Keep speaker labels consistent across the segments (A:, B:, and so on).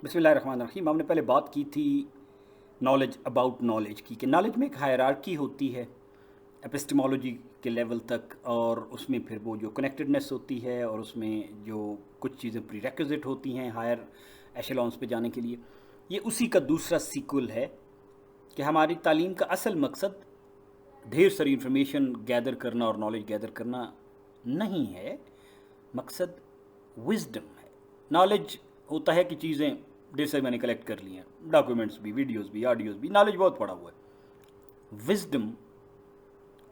A: बिस्मिल्लाहिर्रहमानिर्रहीम। हमने पहले बात की थी नॉलेज अबाउट नॉलेज की, कि नॉलेज में एक हायरार्की होती है एपिस्टेमोलॉजी के लेवल तक, और उसमें फिर वो जो कनेक्टेडनेस होती है और उसमें जो कुछ चीज़ें प्रीरेक्विजिट होती हैं हायर एशेलॉन्स पे जाने के लिए, ये उसी का दूसरा सीक्वल है कि हमारी तालीम का असल मकसद ढेर सारी इंफॉर्मेशन गैदर करना और नॉलेज गैदर करना नहीं है। मकसद विजडम है। नॉलेज होता है कि चीज़ें ढेर सारी मैंने कलेक्ट कर ली हैं, डॉक्यूमेंट्स भी, वीडियोस भी, ऑडियोज़ भी, नॉलेज बहुत पड़ा हुआ है। विजडम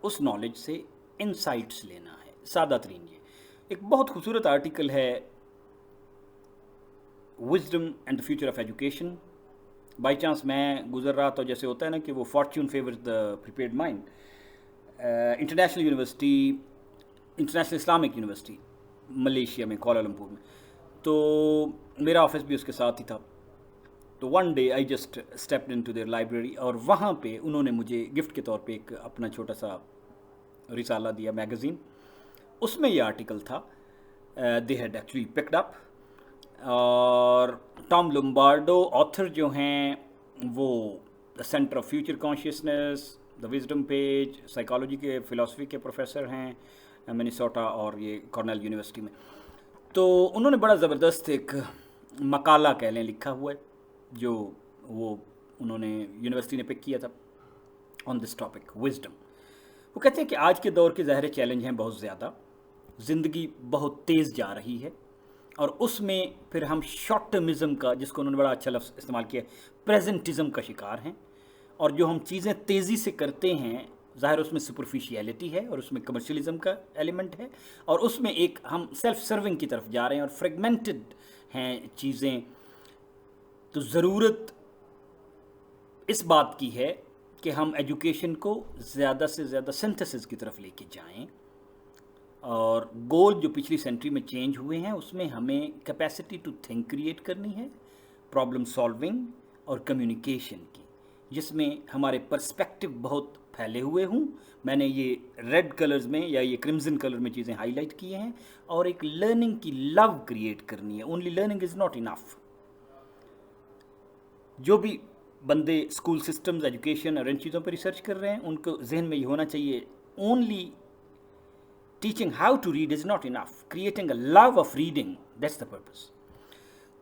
A: उस नॉलेज से इंसाइट्स लेना है। सादा तरीन ये एक बहुत खूबसूरत आर्टिकल है, wisdom and the future of education. By chance मैं गुजर रहा था, जैसे होता है ना कि वो Fortune favours the prepared mind, international university, international Islamic university Malaysia में, कोलालमपुर में, तो मेरा ऑफिस भी उसके साथ ही था। तो one day I just stepped into their library, और वहाँ पे उन्होंने मुझे गिफ्ट के तौर पे एक अपना छोटा सा रिसाला दिया, मैगज़ीन। उसमें ये आर्टिकल था, they had actually picked up. और टॉम लुम्बार्डो ऑथर जो हैं वो the centre of future consciousness, the wisdom page, psychology के, फ़िलासफ़ी के प्रोफेसर हैं मिनेसोटा और ये कॉर्नेल यूनिवर्सिटी में। तो उन्होंने बड़ा ज़बरदस्त एक मकाला कह लें लिखा हुआ है, जो वो उन्होंने यूनिवर्सिटी ने पिक किया था ऑन दिस टॉपिक, विजडम। वो कहते हैं कि आज के दौर के ज़ाहिर चैलेंज हैं बहुत ज़्यादा, ज़िंदगी बहुत तेज़ जा रही है, और उसमें फिर हम शॉर्ट टर्मिज़म का, जिसको उन्होंने बड़ा अच्छा लफ्ज़ इस्तेमाल किया, प्रेजेंटिज़म का शिकार हैं। और जो हम चीज़ें तेज़ी से करते हैं, ज़ाहिर उसमें सुपरफिशियलिटी है और उसमें कमर्शलिज़म का एलिमेंट है, और उसमें एक हम सेल्फ सर्विंग की तरफ जा रहे हैं और फ्रेगमेंटेड हैं चीज़ें। तो ज़रूरत इस बात की है कि हम एजुकेशन को ज़्यादा से ज़्यादा सिंथेसिस की तरफ लेके जाएं, और गोल जो पिछली सेंचुरी में चेंज हुए हैं उसमें हमें कैपेसिटी टू थिंक क्रिएट करनी है, प्रॉब्लम सॉल्विंग और कम्युनिकेशन की, जिसमें हमारे पर्सपेक्टिव बहुत फैले हुए हों। मैंने ये रेड कलर्स में या ये क्रिम्जन कलर में चीज़ें हाईलाइट किए हैं। और एक लर्निंग की लव क्रिएट करनी है। Only learning is not enough. जो भी बंदे स्कूल सिस्टम्स, एजुकेशन और इन चीज़ों पर रिसर्च कर रहे हैं, उनको जहन में ये होना चाहिए, only teaching how to read is not enough, creating a love of reading, that's the purpose.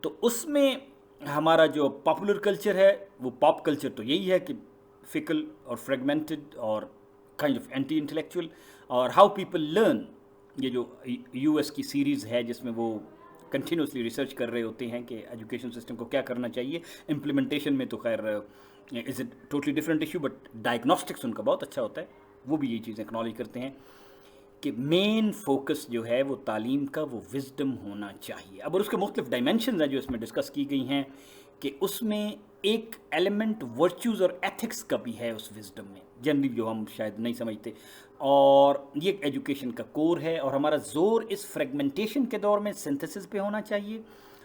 A: तो उसमें हमारा जो पॉपुलर कल्चर है, वो पॉप कल्चर तो यही है कि फिकल और फ्रेगमेंटेड और काइंड ऑफ एंटी इंटेलेक्चुअल। और हाउ पीपल लर्न, ये जो यूएस की सीरीज़ है जिसमें वो कंटिन्यूसली रिसर्च कर रहे होते हैं कि एजुकेशन सिस्टम को क्या करना चाहिए। इम्प्लीमेंटेशन में तो खैर is it totally different issue, but diagnostics उनका बहुत अच्छा होता है। वो भी ये चीज़ें एक्नॉलेज करते हैं कि मेन फोकस जो है वो तालीम का, वो विजडम होना चाहिए। अब और उसके मुख्तलिफ डायमेंशन हैं जो इसमें डिस्कस की गई हैं, कि उसमें एक एलिमेंट वर्च्यूज़ और एथिक्स का भी है उस विजडम में, जनरली जो हम शायद नहीं समझते। और ये एजुकेशन का कोर है, और हमारा जोर इस फ्रेगमेंटेशन के दौर में सिंथेसिस पे होना चाहिए।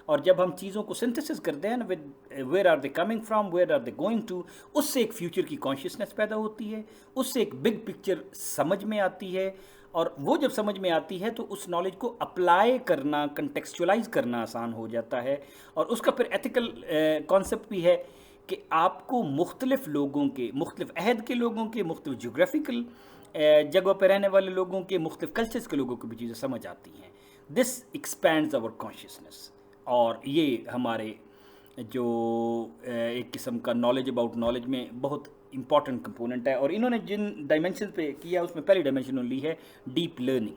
A: और जब हम चीज़ों को सिंथेसिस करते हैं ना, with where are they coming from, where are they going to, उससे एक फ्यूचर की कॉन्शियसनेस पैदा होती है, उससे एक बिग पिक्चर समझ में आती है। और वो जब समझ में आती है तो उस नॉलेज को अप्लाई करना, कंटेक्चुअलाइज करना आसान हो जाता है। और उसका फिर एथिकल कॉन्सेप्ट भी है कि आपको मुख्तलिफ लोगों के, मुख्तलिफ अहद के लोगों के, मुख्तलिफ जोग्राफिकल जगह पर रहने वाले लोगों के, मुख्तलिफ कल्चर्स के लोगों को भी चीज़ें समझ आती हैं। दिस एक्सपैंड्स आवर कॉन्शियसनेस, और ये हमारे जो एक किस्म का नॉलेज अबाउट नॉलेज में बहुत इंपॉर्टेंट कंपोनेंट है। और इन्होंने जिन डायमेंशन पे किया उसमें पहली डायमेंशन ली है डीप लर्निंग।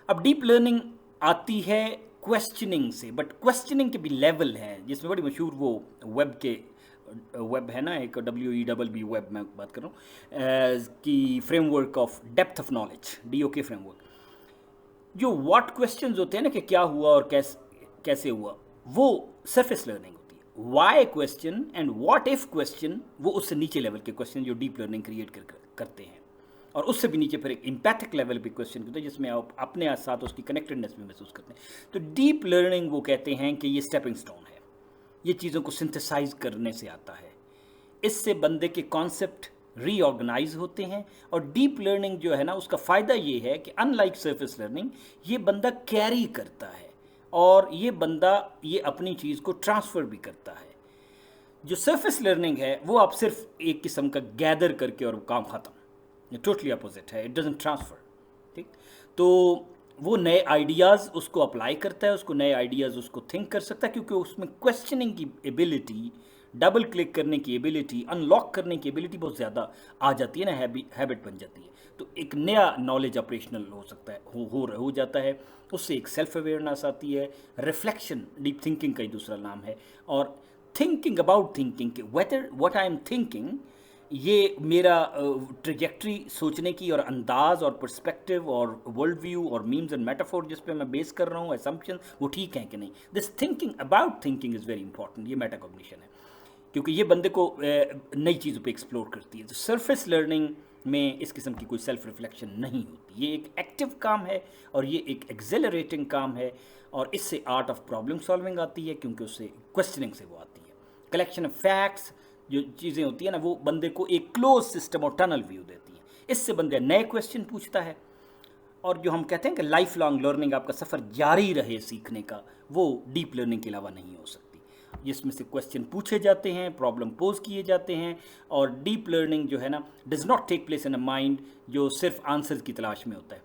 A: अब डीप लर्निंग आती है क्वेश्चनिंग से, बट क्वेश्चनिंग के भी लेवल हैं, जिसमें बड़ी मशहूर वो वेब के, वेब है ना एक, WEBB वेब मैं बात कर रहा हूँ, कि framework of depth of knowledge, DOK framework. जो व्हाट क्वेश्चंस होते हैं ना, कि क्या हुआ और कैसे हुआ, वो सरफेस लर्निंग होती है। Why question and what if question, वो उससे नीचे लेवल के क्वेश्चन जो डीप लर्निंग क्रिएट करते हैं। और उससे भी नीचे फिर एक इम्पैथिक लेवल पे क्वेश्चन होते हैं, जिसमें आप अपने साथ उसकी कनेक्टेडनेस भी महसूस करते हैं। तो डीप लर्निंग वो कहते हैं कि ये स्टेपिंग स्टोन है, ये चीज़ों को सिंथेसाइज करने से आता है। इससे बंदे के कॉन्सेप्ट रीऑर्गेनाइज होते हैं। और डीप लर्निंग जो है ना, उसका फ़ायदा ये है कि अनलाइक सरफेस लर्निंग, ये बंदा कैरी करता है, اور یہ بندہ یہ اپنی چیز کو ٹرانسفر بھی کرتا ہے. جو سرفیس لرننگ ہے وہ آپ صرف ایک قسم کا گیدر کر کے اور کام ختم, یہ ٹوٹلی اپوزٹ ہے, اٹ ڈزنٹ ٹرانسفر. ٹھیک, تو وہ نئے آئیڈیاز اس کو اپلائی کرتا ہے, اس کو نئے آئیڈیاز اس کو تھنک کر سکتا ہے, کیونکہ اس میں کویسچننگ کی ایبلٹی, ڈبل کلک کرنے کی ایبلٹی, ان لاک کرنے کی ایبلٹی بہت زیادہ آ جاتی ہے نا, ہیبٹ بن جاتی ہے. تو ایک نیا نالج آپریشنل ہو سکتا ہے, ہو جاتا ہے. اس سے ایک سیلف اویئرنیس آتی ہے, ریفلیکشن ڈیپ تھنکنگ کا ہی دوسرا نام ہے. اور تھنکنگ اباؤٹ تھنکنگ کہ weather what I am thinking, یہ میرا ٹریجیکٹری سوچنے کی اور انداز اور پرسپیکٹیو اور ورلڈ ویو اور میمز اینڈ میٹافور جس پہ میں بیس کر رہا ہوں, اسمپشن, وہ ٹھیک ہیں کہ نہیں. This thinking about thinking is very important. یہ میٹا کوگنیشن ہے, کیونکہ یہ بندے کو نئی چیزوں پہ ایکسپلور کرتی ہے. تو سرفیس لرننگ میں اس قسم کی کوئی سیلف ریفلیکشن نہیں ہوتی. یہ ایک ایکٹیو کام ہے اور یہ ایک ایکزیلریٹنگ کام ہے, اور اس سے آرٹ آف پرابلم سالونگ آتی ہے, کیونکہ اس سے کویسچننگ سے وہ آتی ہے. کلیکشن آف فیکٹس جو چیزیں ہوتی ہیں نا, وہ بندے کو ایک کلوز سسٹم اور ٹنل ویو دیتی ہیں. اس سے بندہ نئے کویسچن پوچھتا ہے, اور جو ہم کہتے ہیں کہ لائف لانگ لرننگ, آپ کا سفر جاری رہے سیکھنے کا, وہ ڈیپ لرننگ کے علاوہ نہیں ہو سکتی, جس میں سے کویسچن پوچھے جاتے ہیں, پرابلم پوز کیے جاتے ہیں. اور ڈیپ لرننگ جو ہے نا does not take place in a mind جو صرف آنسر کی تلاش میں ہوتا ہے,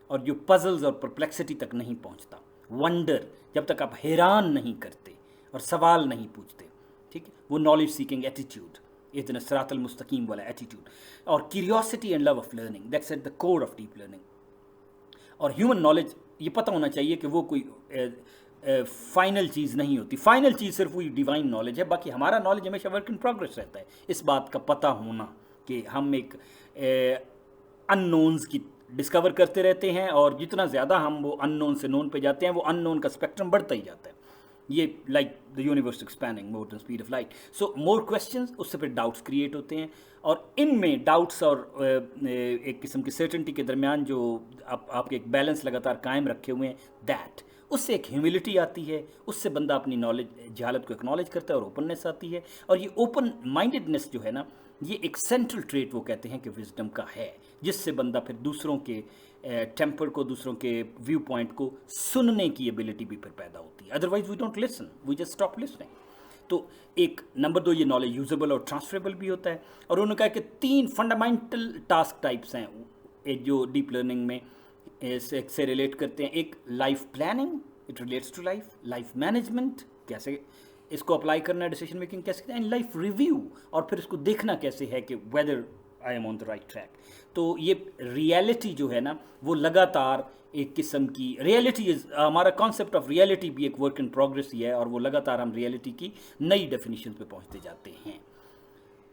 A: اور جو پزلز اور پرپلیکسٹی تک نہیں پہنچتا. ونڈر, جب تک آپ حیران نہیں کرتے اور سوال نہیں پوچھتے, ٹھیک ہے, وہ نالج سیکنگ ایٹیٹیوڈ, اہدنا الصراط المستقیم والا ایٹیٹیوڈ. اور curiosity and love of learning, that's at the core of deep learning. اور ہیومن نالج, یہ پتہ ہونا چاہیے کہ وہ کوئی فائنل چیز نہیں ہوتی. فائنل چیز صرف وہی ڈیوائن نالج ہے, باقی ہمارا نالج ہمیشہ ورک ان پروگرس رہتا ہے. اس بات کا پتہ ہونا کہ ہم ایک ان نونز کی ڈسکور کرتے رہتے ہیں, اور جتنا زیادہ ہم وہ ان نون سے نون پہ جاتے ہیں, وہ ان نون کا اسپیکٹرم بڑھتا ہی جاتا ہے. یہ like the universe expanding more than speed of light. So more questions, اس سے پھر ڈاؤٹس کریٹ ہوتے ہیں, اور ان میں ڈاؤٹس اور ایک قسم کی سرٹنٹی کے درمیان جو آپ کے ایک بیلنس لگاتار قائم رکھے ہوئے ہیں, دیٹ, اس سے ایک ہیوملٹی آتی ہے, اس سے بندہ اپنی نالج جہالت کو ایکنالج کرتا ہے, اور اوپننس آتی ہے. اور یہ اوپن مائنڈیڈنس جو ہے نا, یہ ایک سینٹرل ٹریٹ وہ کہتے ہیں کہ وزڈم کا ہے, جس سے بندہ پھر دوسروں کے ٹیمپر کو, دوسروں کے ویو پوائنٹ کو سننے کی ایبلٹی بھی پھر پیدا ہوتی ہے. Otherwise we don't listen, we just stop listening. تو ایک نمبر 2, یہ نالج یوزیبل اور ٹرانسفریبل بھی ہوتا ہے. اور انہوں نے کہا کہ 3 فنڈامنٹل ٹاسک ٹائپس ہیں جو ڈیپ لرننگ میں سے ریلیٹ کرتے ہیں. ایک life planning, it relates to life. Life management, کیسے اس کو اپلائی کرنا ہے, ڈیسیجن میکنگ کیسے کرنا ہے. اینڈ لائف ریویو, اور پھر اس کو دیکھنا کیسے ہے کہ whether I am on the right track. تو یہ ریئلٹی جو ہے نا, وہ لگاتار ایک قسم کی ریئلٹی, ہمارا کانسیپٹ آف ریئلٹی بھی ایک ورک ان پروگرس ہی ہے, اور وہ لگاتار ہم ریئلٹی کی نئی ڈیفینیشن پہ پہنچتے جاتے ہیں.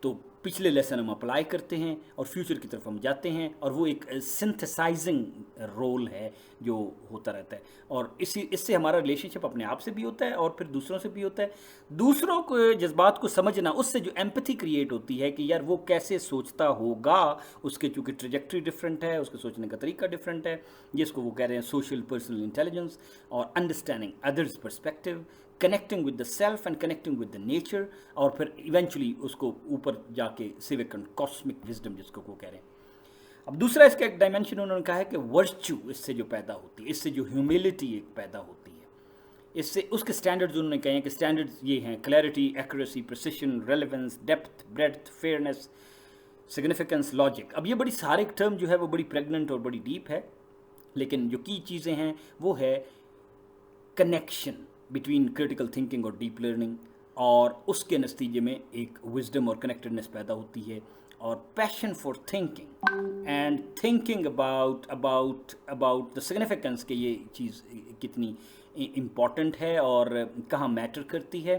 A: تو پچھلے لیسن ہم اپلائی کرتے ہیں اور فیوچر کی طرف ہم جاتے ہیں, اور وہ ایک سنتھسائزنگ رول ہے جو ہوتا رہتا ہے. اور اس سے ہمارا ریلیشن شپ اپنے آپ سے بھی ہوتا ہے, اور پھر دوسروں سے بھی ہوتا ہے. دوسروں کو جذبات کو سمجھنا, اس سے جو ایمپتھی کریٹ ہوتی ہے کہ یار وہ کیسے سوچتا ہوگا, اس کے چونکہ ٹریجیکٹری ڈفرینٹ ہے, اس کے سوچنے کا طریقہ ڈفرینٹ ہے, جس کو وہ کہہ رہے ہیں سوشل پرسنل انٹیلیجنس. اور understanding others perspective, connecting with the self and connecting with the nature, اور پھر ایونچولی اس کو اوپر جا کے سیوک اینڈ کاسمک وزڈم جس کو وہ کہہ رہے ہیں. اب دوسرا اس کا ایک ڈائمینشن انہوں نے کہا ہے کہ ورچو, اس سے جو پیدا ہوتی ہے, اس سے جو ہیوملٹی ایک پیدا ہوتی ہے, اس سے اس کے سٹینڈرڈز انہوں نے کہے ہیں کہ سٹینڈرڈز یہ ہیں: clarity, accuracy, precision, relevance, depth, breadth, fairness, significance, logic. اب یہ بڑی سارے ٹرم جو ہے وہ بڑی پریگننٹ اور بڑی ڈیپ ہے, لیکن جو کی چیزیں ہیں وہ ہے کنیکشن بٹوین کریٹیکل تھنکنگ اور ڈیپ لرننگ, اور اس کے نتیجے میں ایک وزڈم اور کنیکٹڈنس پیدا ہوتی ہے, اور passion for thinking and thinking about the significance کہ یہ چیز کتنی امپورٹنٹ ہے اور کہاں میٹر کرتی ہے.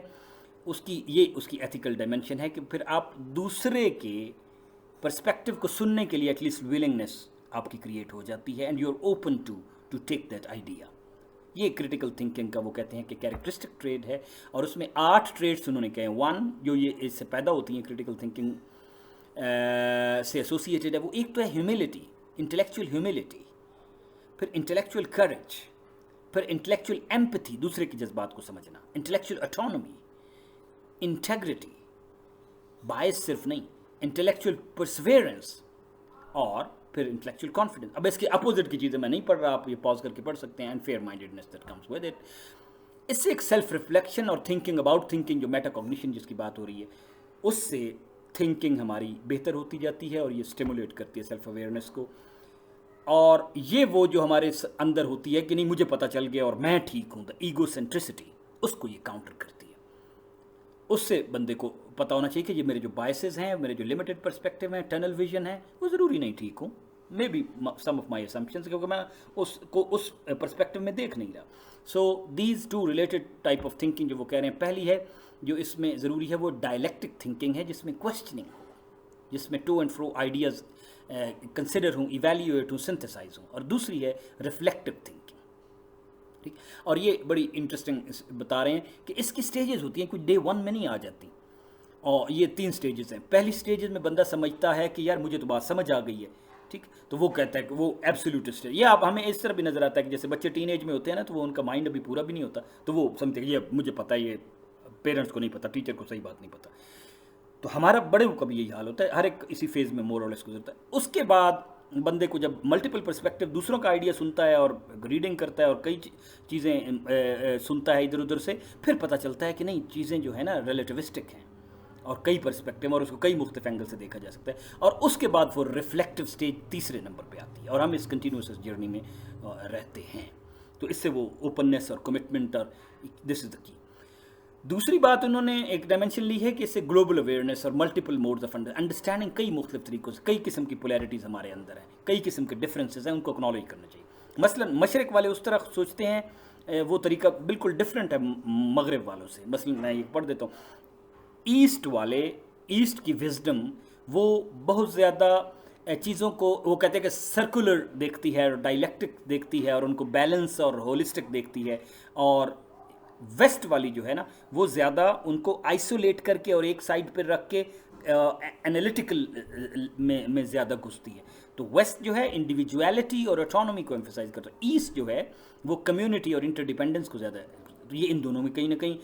A: اس کی ایتھیکل ڈائمینشن ہے کہ پھر آپ دوسرے کے پرسپیکٹیو کو سننے کے لیے ایٹ لیسٹ ولنگنیس آپ کی کریٹ ہو جاتی ہے, and you are open to take that idea. یہ کریٹیکل تھنکنگ کا وہ کہتے ہیں کہ کیریکٹرسٹک ٹریٹ ہے, اور اس میں 8 ٹریٹس انہوں نے کہے ہیں. 1 جو یہ اس سے پیدا ہوتی ہیں کریٹیکل تھنکنگ سے ایسوسیٹیڈ ہے, وہ ایک تو ہے ہیوملٹی, انٹلیکچوئل ہیوملٹی, پھر انٹلیکچوئل کریج, پھر انٹلیکچوئل ایمپتھی, دوسرے کی جذبات کو سمجھنا, انٹلیکچوئل اٹانومی, انٹیگریٹی, باعث صرف نہیں, انٹلیکچوئل پرسویرنس, اور फिर इंटेलेक्चुअल कॉन्फिडेंस। अब इसके अपोजिट की चीज़ें मैं नहीं पढ़ रहा, आप ये पॉज करके पढ़ सकते हैं, and fair mindedness that comes with it. इससे एक सेल्फ रिफ्लेक्शन और थिंकिंग अबाउट थिंकिंग, जो मेटाकॉग्निशन जिसकी बात हो रही है, उससे थिंकिंग हमारी बेहतर होती जाती है और ये स्टिमुलेट करती है सेल्फ अवेयरनेस को। और ये वो जो हमारे अंदर होती है कि नहीं मुझे पता चल गया और मैं ठीक हूँ, द ईगो सेंट्रिसिटी, उसको ये काउंटर करती है। उससे बंदे को पता होना चाहिए कि ये मेरे जो बायसेस हैं, मेरे जो लिमिटेड पर्सपेक्टिव हैं, टनल विजन है, वो ज़रूरी नहीं ठीक हूँ, maybe some of my assumptions, क्योंकि मैं उसको उस पर्सपेक्टिव में देख नहीं रहा। So these two related type of thinking जो वो कह रहे हैं, पहली है जो इसमें ज़रूरी है वो डायलेक्टिक थिंकिंग है, जिसमें क्वेश्चनिंग हो, जिसमें to and fro ideas consider हूँ, इवेल्यूएट हूँ, सिंथेसाइज हूँ। और दूसरी है रिफ्लेक्टिव थिंकिंग, ठीक। और ये बड़ी इंटरेस्टिंग बता रहे हैं कि इसकी स्टेजेस होती हैं, कुछ डे 1 में नहीं आ जाती, और ये 3 स्टेजेस हैं। पहली स्टेजेस में बंदा समझता है कि यार मुझे तो बात समझ आ गई है, ठीक, तो वो कहता है कि वो एब्सोल्यूट स्टेज। ये आप हमें इस तरह भी नज़र आता है कि जैसे बच्चे टीनेज में होते हैं ना, तो वो उनका माइंड अभी पूरा भी नहीं होता, तो वो समझते हैं ये मुझे पता है, ये पेरेंट्स को नहीं पता, टीचर को सही बात नहीं पता। तो हमारा बड़े को भी यही हाल होता है, हर एक इसी फेज़ में मोर और लेस गुजरता है। उसके बाद बंदे को जब मल्टीपल पर्सपेक्टिव, दूसरों का आइडिया सुनता है और रीडिंग करता है और कई चीज़ें सुनता है इधर उधर से, फिर पता चलता है कि नहीं चीज़ें जो है ना रिलेटिविस्टिक हैं और कई पर्सपेक्टिव, और उसको कई मुख्तलिफ एंगल से देखा जा सकता है। और उसके बाद वो रिफ्लेक्टिव स्टेज तीसरे नंबर पे आती है, और हम इस कंटिन्यूस जर्नी में रहते हैं। तो इससे वो ओपननेस और कमिटमेंट, और दिस इज़ द की। दूसरी बात उन्होंने एक डायमेंशन ली है कि इससे ग्लोबल अवेयरनेस और मल्टीपल मोड्स ऑफ अंडरस्टैंडिंग, कई मुख्तलिफ तरीक़ों से, कई किस्म की पोलैरिटीज़ हमारे अंदर हैं, कई किस्म के डिफरेंसेस हैं, उनको एक्नॉलेज करना चाहिए। मसलन मशरक़ वाले उस तरह सोचते हैं, वो तरीका बिल्कुल डिफरेंट है मगरब वालों से। मसलन मैं ये पढ़ देता हूँ, ईस्ट वाले, ईस्ट की विजडम वो बहुत ज़्यादा चीज़ों को, वो कहते हैं कि सर्कुलर देखती है और डायलेक्टिक देखती है और उनको बैलेंस और होलिस्टिक देखती है। और वेस्ट वाली जो है ना, वो ज़्यादा उनको आइसोलेट करके और एक साइड पर रख के एनालिटिकल में ज़्यादा घुसती है। तो वेस्ट जो है इंडिविजुअलिटी और ऑटोनॉमी को एम्फसाइज करता है, ईस्ट जो है वो कम्युनिटी और इंटरडिपेंडेंस को ज़्यादा। तो ये इन दोनों में कहीं ना कहीं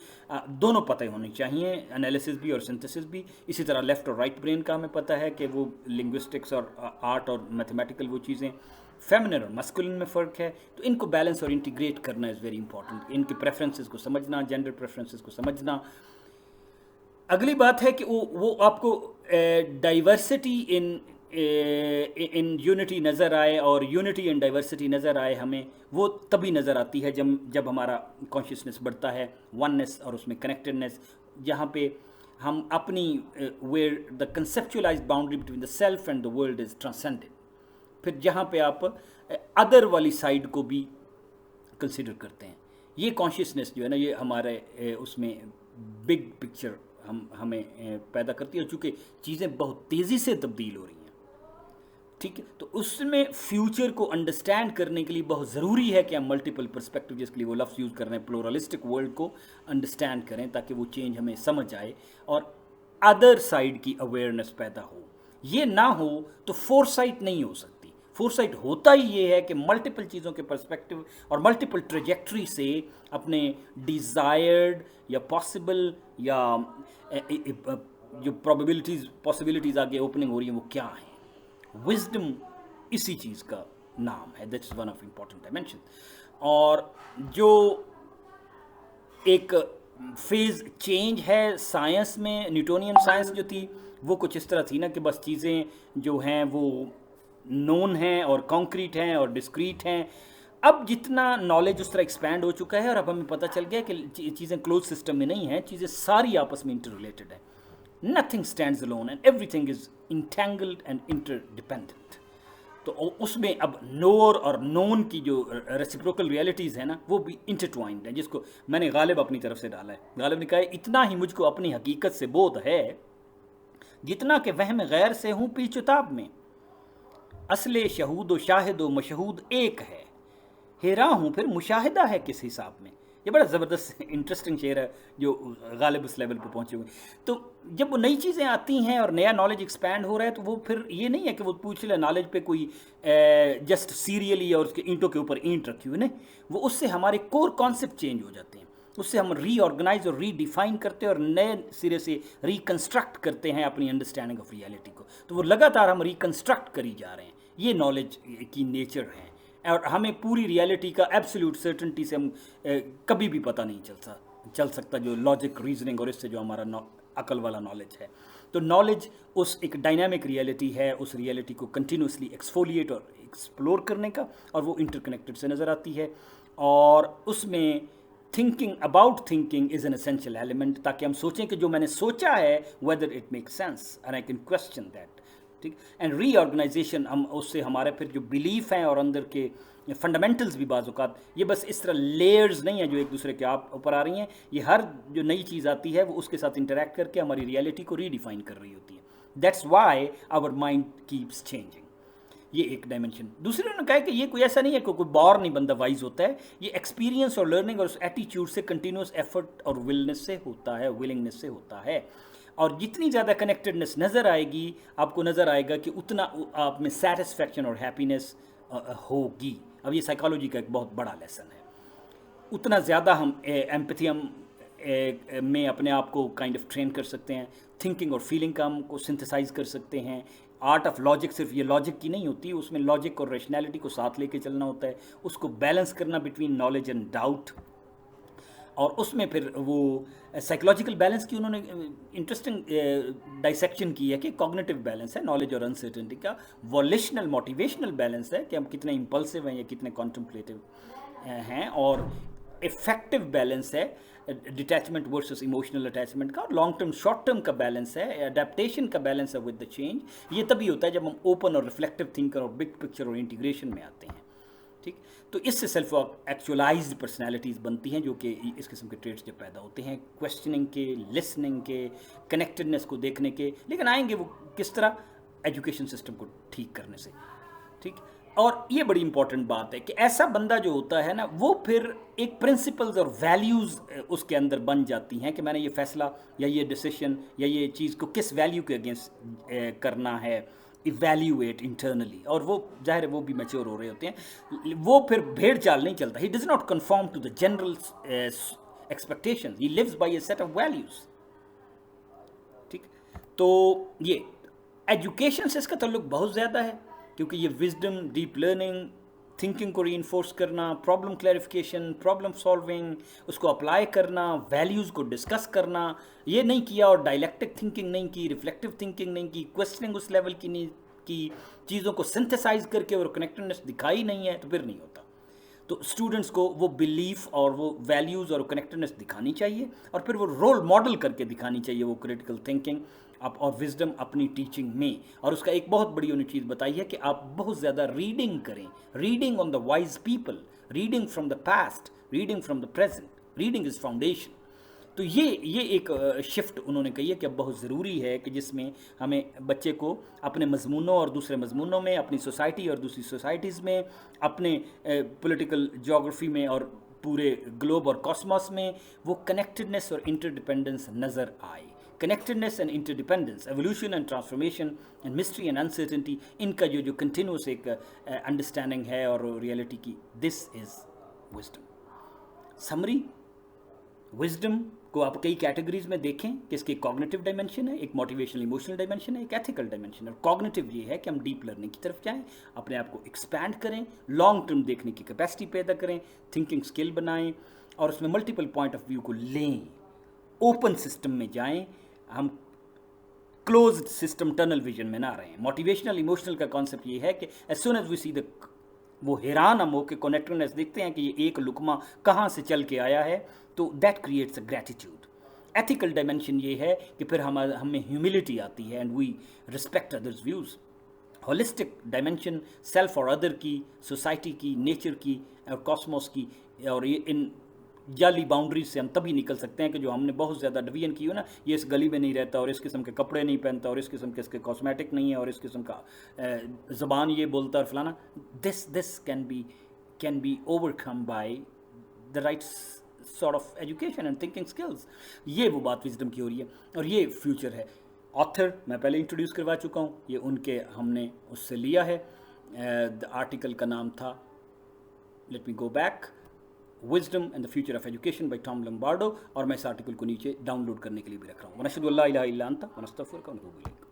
A: दोनों पता होनी चाहिए, एनालिसिस भी और सिंथेसिस भी। इसी तरह लेफ़्ट और राइट ब्रेन का हमें पता है कि वो लिंग्विस्टिक्स और आर्ट और मैथमेटिकल वो चीज़ें, फेमिनिन और मस्कुलिन में फ़र्क है। तो इनको बैलेंस और इंटीग्रेट करना इज़ वेरी इंपॉर्टेंट, इनके प्रेफरेंसेस को समझना, जेंडर प्रेफरेंसेस को समझना। अगली बात है कि वो आपको डाइवर्सिटी इन यूनिटी नज़र आए, और यूनिटी इन डाइवर्सिटी नज़र आए हमें, वो तभी नज़र आती है जब हमारा कॉन्शियसनेस बढ़ता है, वननेस और उसमें कनेक्टेडनेस, जहाँ पे हम अपनी where the conceptualised boundary between the self and the world is transcended. फिर जहाँ पे आप अदर वाली साइड को भी कंसिडर करते हैं, ये कॉन्शियसनेस जो है ना, ये हमारे उसमें बिग पिक्चर हमें पैदा करती है। और चूँकि चीज़ें बहुत तेज़ी से तब्दील हो रही हैं, ठीक है, तो उसमें फ्यूचर को अंडरस्टैंड करने के लिए बहुत ज़रूरी है कि हम मल्टीपल पर्सपेक्टिव, जिसके लिए वो लफ्ज़ यूज़ कर रहे हैं, प्लूरलिस्टिक वर्ल्ड को अंडरस्टैंड करें, ताकि वो चेंज हमें समझ आए और अदर साइड की अवेयरनेस पैदा हो। ये ना हो तो फोरसाइट नहीं हो सकती। फोरसाइट होता ही ये है कि मल्टीपल चीज़ों के पर्सपेक्टिव और मल्टीपल ट्रेजेक्ट्री से अपने डिज़ायर्ड या पॉसिबल या जो पॉसिबिलिटीज़ आगे ओपनिंग हो रही है वो क्या है। विजडम इसी चीज़ का नाम है, that's one of important dimension. और जो एक फेज़ चेंज है साइंस में, न्यूटोनियन साइंस जो थी वो कुछ इस तरह थी ना कि बस चीज़ें जो हैं वो नोन हैं और कॉन्क्रीट हैं और डिस्क्रीट हैं। अब जितना नॉलेज उस तरह एक्सपैंड हो चुका है और अब हमें पता चल गया कि चीज़ें क्लोज सिस्टम में नहीं हैं, चीज़ें सारी आपस में इंटर रिलेटेड है। Nothing stands alone and everything is entangled and interdependent. तो उसमें अब नोर और नोन की जो रेसिप्रोकल रियलिटीज़ है ना, वो भी इंटरट्वाइंड है, जिसको मैंने गालिब अपनी तरफ से डाला है। गालिब ने कहा इतना ही मुझको अपनी हकीकत से बोध है जितना कि वहम गैर से हूँ पीचुताब में, असले शहूद व शाहिद व मशहूद एक है, हेरा हूँ फिर मुशाहिदा है किस हिसाब में। ये बड़ा ज़बरदस्त इंटरेस्टिंग शेर है जो गालिब उस लेवल पे पहुँचे हुए। तो जब वो नई चीज़ें आती हैं और नया नॉलेज एक्सपैंड हो रहा है, तो वो फिर ये नहीं है कि वो पूछ ले नॉलेज पे कोई जस्ट सीरियली और उसके ईंटों के ऊपर ईंट रखी हुई, नहीं, वो उससे हमारे कोर कॉन्सेप्ट चेंज हो जाते हैं, उससे हम रीऑर्गेनाइज और रीडिफाइन करते हैं और नए सिरे से रिकन्स्ट्रक्ट करते हैं अपनी अंडरस्टैंडिंग ऑफ रियलिटी को। तो वो लगातार हम रिकन्स्ट्रक्ट करी जा रहे हैं, ये नॉलेज की नेचर है। और हमें पूरी रियलिटी का एब्सोल्यूट सर्टेनिटी से हम कभी भी पता नहीं चल सकता जो लॉजिक रीजनिंग और इससे जो हमारा अकल वाला नॉलेज है। तो नॉलेज उस एक डायनामिक रियलिटी है, उस रियलिटी को कंटिन्यूसली एक्सफोलिएट और एक्सप्लोर करने का, और वो इंटरकनेक्टेड से नज़र आती है। और उसमें thinking about thinking is an essential element, ताकि हम सोचें कि जो मैंने सोचा है whether it make sense and I can question that. ठीक। एंड रीऑर्गेनाइजेशन, हम उससे हमारे फिर जो बिलीफ हैं और अंदर के फंडामेंटल्स भी बाज़ औक़ात ये बस इस तरह लेयर्स नहीं है जो एक दूसरे के आप ऊपर आ रही हैं, ये हर जो नई चीज़ आती है वो उसके साथ इंटरेक्ट करके हमारी रियलिटी को रीडिफाइन कर रही होती है। That's why our mind keeps changing. ये एक डायमेंशन। दूसरे उन्होंने कहा कि ये कोई ऐसा नहीं है कि कोई बार नहीं बंदा वाइज होता है, ये एक्सपीरियंस और लर्निंग और उस एटीट्यूड से, कंटिन्यूस एफर्ट और विलनेस से होता है, विलिंगनेस से होता है। और जितनी ज़्यादा कनेक्टेडनेस नज़र आएगी, आपको नज़र आएगा कि उतना आप में सेटिस्फैक्शन और हैप्पीनेस होगी। अब ये साइकोलॉजी का एक बहुत बड़ा लेसन है। उतना ज़्यादा हम एम्पैथी हम में अपने आप को काइंड ऑफ ट्रेन कर सकते हैं, थिंकिंग और फीलिंग का हम को सिंथेसाइज कर सकते हैं। आर्ट ऑफ लॉजिक सिर्फ ये लॉजिक की नहीं होती, उसमें लॉजिक और रैशनैलिटी को साथ लेके चलना होता है, उसको बैलेंस करना बिटवीन नॉलेज एंड डाउट। और उसमें फिर वो साइकोलॉजिकल बैलेंस की उन्होंने इंटरेस्टिंग डाइसेक्शन की है कि कॉग्निटिव बैलेंस है नॉलेज और अनसर्टेनिटी का, वॉलिशनल मोटिवेशनल बैलेंस है कि हम कितने इंपल्सिव हैं या कितने कॉन्टम्पलेटिव हैं, और इफेक्टिव बैलेंस है डिटैचमेंट वर्सेस इमोशनल अटैचमेंट का, और लॉन्ग टर्म शॉर्ट टर्म का बैलेंस है, अडेप्टेशन का बैलेंस है विद द चेंज। ये तभी होता है जब हम ओपन और रिफ्लेक्टिव थिंकर और बिग पिक्चर और इंटीग्रेशन में आते हैं। ठीक। तो इससे सेल्फ एक्चुअलाइज्ड पर्सनैलिटीज़ बनती हैं, जो कि इस किस्म के ट्रेड्स जब पैदा होते हैं, क्वेश्चनिंग के, लिसनिंग के, कनेक्टेडनेस को देखने के। लेकिन आएंगे वो किस तरह, एजुकेशन सिस्टम को ठीक करने से। ठीक। और ये बड़ी इंपॉर्टेंट बात है कि ऐसा बंदा जो होता है ना, वो फिर एक प्रिंसिपल्स और वैल्यूज़ उसके अंदर बन जाती हैं कि मैंने ये फैसला या ये डिसीशन या ये चीज़ को किस वैल्यू के अगेंस्ट करना है, इवैल्यूएट इंटरनली। और वो जाहिर है वो भी मैच्योर हो रहे होते हैं, वो फिर भेड़ चाल नहीं चलता। He does not conform to the general expectation, he lives by a set of values. ठीक। तो ये एजुकेशन से इसका ताल्लुक बहुत ज़्यादा है, क्योंकि ये विजडम, डीप लर्निंग, थिंकिंग को रीइंफोर्स करना, प्रॉब्लम क्लैरिफिकेशन, प्रॉब्लम सॉल्विंग, उसको अप्लाई करना, वैल्यूज़ को डिस्कस करना, ये नहीं किया और डायलेक्टिक थिंकिंग नहीं की, रिफ्लेक्टिव थिंकिंग नहीं की, क्वेश्चनिंग उस लेवल की नहीं की, चीज़ों को सिंथेसाइज करके और कनेक्टेडनेस दिखाई नहीं है, तो फिर नहीं होता। तो स्टूडेंट्स को वो बिलीफ और वो वैल्यूज़ और कनेक्टेडनेस दिखानी चाहिए, और फिर वो रोल मॉडल करके दिखानी चाहिए वो क्रिटिकल थिंकिंग आप और विजडम अपनी टीचिंग में। और उसका एक बहुत बड़ी उन्हें चीज़ बताई है कि आप बहुत ज़्यादा रीडिंग करें, reading on the wise people, reading from the past, reading from the present, reading is foundation. तो ये एक शिफ्ट उन्होंने कही है कि अब बहुत ज़रूरी है कि जिसमें हमें बच्चे को अपने मज़मूनों और दूसरे मज़मूनों में, अपनी सोसाइटी और दूसरी सोसाइटीज़ में, अपने पॉलिटिकल जोग्राफी में और पूरे ग्लोब और कॉस्मोस में वो कनेक्टेडनेस और इंटरडिपेंडेंस नज़र आए। Connectedness and interdependence, evolution and transformation and mystery and uncertainty, इनका जो कंटिन्यूस एक अंडरस्टैंडिंग है और रियलिटी की, this is wisdom. Summary, wisdom को आप कई कैटेगरीज में देखें कि इसकी कॉग्निटिव डायमेंशन है, एक मोटिवेशनल इमोशनल डायमेंशन है, एक एथिकल डायमेंशन है। और कॉग्निटिव ये है कि हम डीप लर्निंग की तरफ जाएं, अपने आप को एक्सपैंड करें, लॉन्ग टर्म देखने की कैपेसिटी पैदा करें, थिंकिंग स्किल बनाएं और उसमें मल्टीपल पॉइंट ऑफ व्यू को लें, ओपन सिस्टम में जाएं, हम क्लोज्ड सिस्टम टनल विजन में ना रहें। मोटिवेशनल इमोशनल का कॉन्सेप्ट ये है कि as soon as we see the, वो हैरान हम होकर कनेक्टेडनेस देखते हैं कि ये एक लुकमा कहाँ से चल के आया है, तो that creates a gratitude. Ethical dimension ये है कि फिर हमें ह्यूमिलिटी आती है and we respect others views. Holistic dimension self और अदर की, सोसाइटी की, नेचर की और कॉस्मोस की, और ये इन जाली बाउंड्रीज से हम तभी निकल सकते हैं कि जो हमने बहुत ज़्यादा डिवीजन की हो ना, ये इस गली में नहीं रहता और इस किस्म के कपड़े नहीं पहनता और इस किस्म के इसके कॉस्मेटिक नहीं है और इस किस्म का ज़बान ये बोलता और फलाना, this can be overcome by the right sort of education and thinking skills. ये वो बात विजडम की हो रही है और ये फ्यूचर है। ऑथर मैं पहले इंट्रोड्यूस करवा चुका हूँ, ये उनके हमने उससे लिया है। द आर्टिकल का नाम था, let me go back, wisdom and the future of education by Tom Lombardo, और मैं इस आर्टिकल को नीचे डाउनलोड करने के लिए भी रख रहा हूँ। वनशहदु अल्ला इलाहा इल्ला अंता वनस्तगफिरुका व नतूबु इलैक।